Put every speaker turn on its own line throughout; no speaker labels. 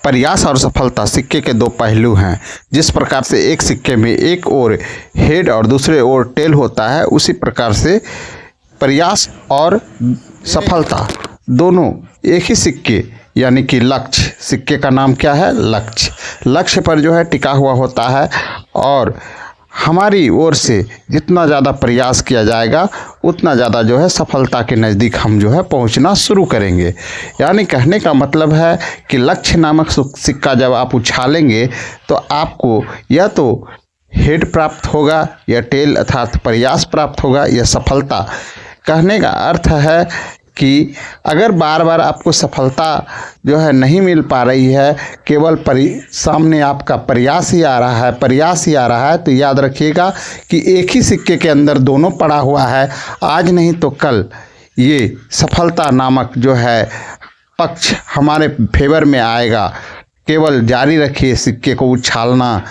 प्रयास और सफलता सिक्के के दो पहलू हैं। जिस प्रकार से एक सिक्के में एक ओर हेड और दूसरे ओर टेल होता है, उसी प्रकार से प्रयास और सफलता दोनों एक ही सिक्के यानी कि लक्ष्य, सिक्के का नाम क्या है? लक्ष्य। लक्ष्य पर जो है टिका हुआ होता है और हमारी ओर से जितना ज़्यादा प्रयास किया जाएगा उतना ज़्यादा जो है सफलता के नज़दीक हम जो है पहुंचना शुरू करेंगे। यानी कहने का मतलब है कि लक्ष्य नामक सिक्का जब आप उछालेंगे तो आपको या तो हेड प्राप्त होगा या टेल अर्थात प्रयास प्राप्त होगा या सफलता। कहने का अर्थ है कि अगर बार बार आपको सफलता जो है नहीं मिल पा रही है, केवल सामने आपका प्रयास ही आ रहा है, तो याद रखिएगा कि एक ही सिक्के के अंदर दोनों पड़ा हुआ है। आज नहीं तो कल ये सफलता नामक जो है पक्ष हमारे फेवर में आएगा। केवल जारी रखिए सिक्के को उछालना।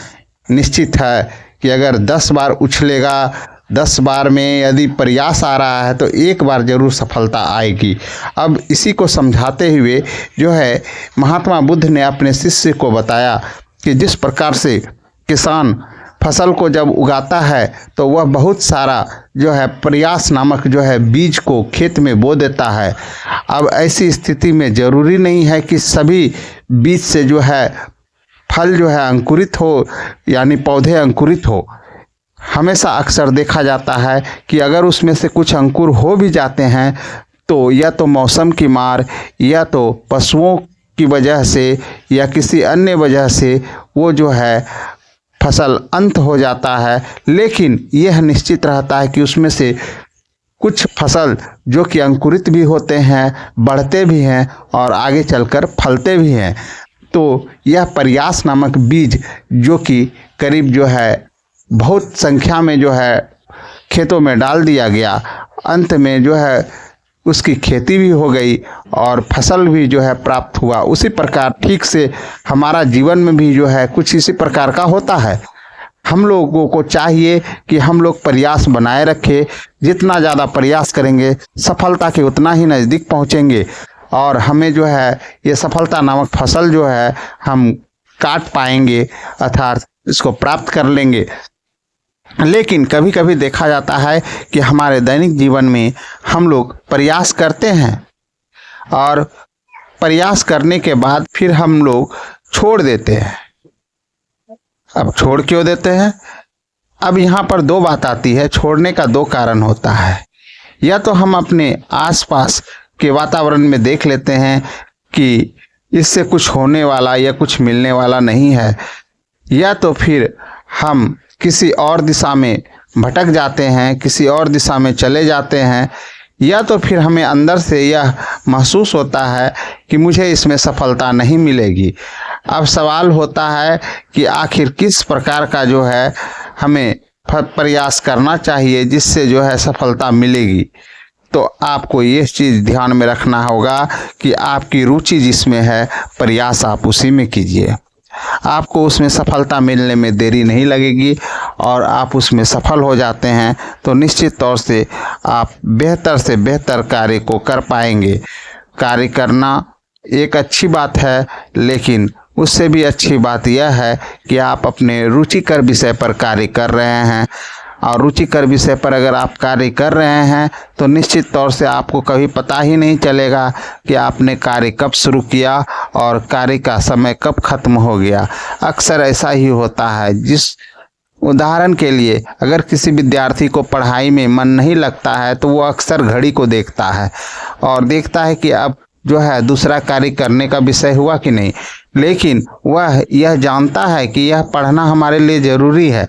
निश्चित है कि अगर 10 बार उछलेगा, 10 बार में यदि प्रयास आ रहा है तो एक बार जरूर सफलता आएगी। अब इसी को समझाते हुए जो है महात्मा बुद्ध ने अपने शिष्य को बताया कि जिस प्रकार से किसान फसल को जब उगाता है तो वह बहुत सारा जो है प्रयास नामक जो है बीज को खेत में बो देता है। अब ऐसी स्थिति में ज़रूरी नहीं है कि सभी बीज से जो है फल जो है अंकुरित हो, यानी पौधे अंकुरित हो। हमेशा अक्सर देखा जाता है कि अगर उसमें से कुछ अंकुर हो भी जाते हैं तो या तो मौसम की मार या तो पशुओं की वजह से या किसी अन्य वजह से वो जो है फसल अंत हो जाता है। लेकिन यह निश्चित रहता है कि उसमें से कुछ फसल जो कि अंकुरित भी होते हैं, बढ़ते भी हैं और आगे चलकर फलते भी हैं। तो यह प्रयास नामक बीज जो कि करीब जो है बहुत संख्या में जो है खेतों में डाल दिया गया, अंत में जो है उसकी खेती भी हो गई और फसल भी जो है प्राप्त हुआ। उसी प्रकार ठीक से हमारा जीवन में भी जो है कुछ इसी प्रकार का होता है। हम लोगों को चाहिए कि हम लोग प्रयास बनाए रखें। जितना ज़्यादा प्रयास करेंगे सफलता के उतना ही नज़दीक पहुँचेंगे और हमें जो है ये सफलता नामक फसल जो है हम काट पाएंगे, अर्थात इसको प्राप्त कर लेंगे। लेकिन कभी कभी देखा जाता है कि हमारे दैनिक जीवन में हम लोग प्रयास करते हैं और प्रयास करने के बाद फिर हम लोग छोड़ देते हैं। अब छोड़ क्यों देते हैं? अब यहाँ पर दो बात आती है। छोड़ने का दो कारण होता है। या तो हम अपने आसपास के वातावरण में देख लेते हैं कि इससे कुछ होने वाला या कुछ मिलने वाला नहीं है, या तो फिर हम किसी और दिशा में भटक जाते हैं, किसी और दिशा में चले जाते हैं, या तो फिर हमें अंदर से यह महसूस होता है कि मुझे इसमें सफलता नहीं मिलेगी। अब सवाल होता है कि आखिर किस प्रकार का जो है हमें प्रयास करना चाहिए जिससे जो है सफलता मिलेगी। तो आपको ये चीज़ ध्यान में रखना होगा कि आपकी रुचि जिसमें है प्रयास आप उसी में कीजिए। आपको उसमें सफलता मिलने में देरी नहीं लगेगी और आप उसमें सफल हो जाते हैं तो निश्चित तौर से आप बेहतर से बेहतर कार्य को कर पाएंगे। कार्य करना एक अच्छी बात है, लेकिन उससे भी अच्छी बात यह है कि आप अपने रुचिकर विषय पर कार्य कर रहे हैं। और रुचिकर विषय पर अगर आप कार्य कर रहे हैं तो निश्चित तौर से आपको कभी पता ही नहीं चलेगा कि आपने कार्य कब शुरू किया और कार्य का समय कब खत्म हो गया। अक्सर ऐसा ही होता है। जिस उदाहरण के लिए अगर किसी विद्यार्थी को पढ़ाई में मन नहीं लगता है तो वो अक्सर घड़ी को देखता है और देखता है कि अब जो है दूसरा कार्य करने का विषय हुआ कि नहीं, लेकिन वह यह जानता है कि यह पढ़ना हमारे लिए ज़रूरी है।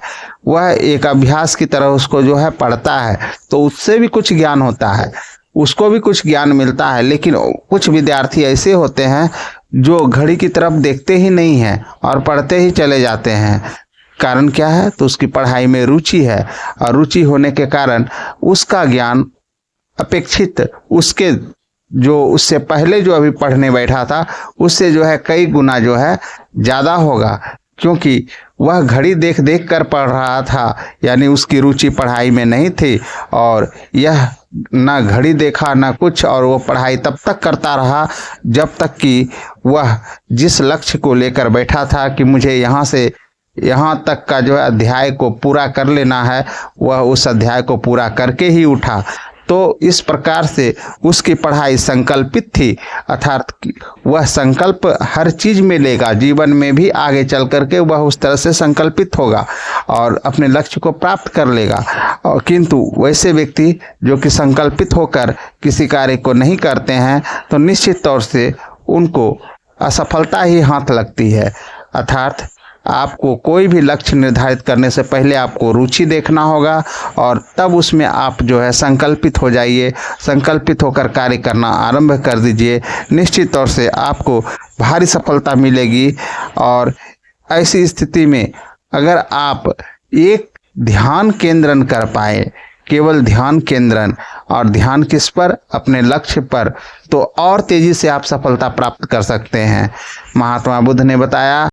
वह एक अभ्यास की तरह उसको जो है पढ़ता है तो उससे भी कुछ ज्ञान होता है, उसको भी कुछ ज्ञान मिलता है। लेकिन कुछ विद्यार्थी ऐसे होते हैं जो घड़ी की तरफ देखते ही नहीं हैं और पढ़ते ही चले जाते हैं। कारण क्या है? तो उसकी पढ़ाई में रुचि है और रुचि होने के कारण उसका ज्ञान अपेक्षित उसके जो उससे पहले जो अभी पढ़ने बैठा था उससे जो है कई गुना जो है ज़्यादा होगा, क्योंकि वह घड़ी देख देख कर पढ़ रहा था, यानी उसकी रुचि पढ़ाई में नहीं थी और यह ना घड़ी देखा ना कुछ, और वो पढ़ाई तब तक करता रहा जब तक कि वह जिस लक्ष्य को लेकर बैठा था कि मुझे यहाँ से यहाँ तक का जो है अध्याय को पूरा कर लेना है, वह उस अध्याय को पूरा करके ही उठा। तो इस प्रकार से उसकी पढ़ाई संकल्पित थी, अर्थात वह संकल्प हर चीज में लेगा, जीवन में भी आगे चल करके वह उस तरह से संकल्पित होगा और अपने लक्ष्य को प्राप्त कर लेगा। और किंतु वैसे व्यक्ति जो कि संकल्पित होकर किसी कार्य को नहीं करते हैं तो निश्चित तौर से उनको असफलता ही हाथ लगती है। अर्थात आपको कोई भी लक्ष्य निर्धारित करने से पहले आपको रुचि देखना होगा और तब उसमें आप जो है संकल्पित हो जाइए, संकल्पित होकर कार्य करना आरंभ कर दीजिए। निश्चित तौर से आपको भारी सफलता मिलेगी। और ऐसी स्थिति में अगर आप एक ध्यान केंद्रण कर पाए, केवल ध्यान केंद्रण, और ध्यान किस पर, अपने लक्ष्य पर, तो और तेजी से आप सफलता प्राप्त कर सकते हैं। महात्मा बुद्ध ने बताया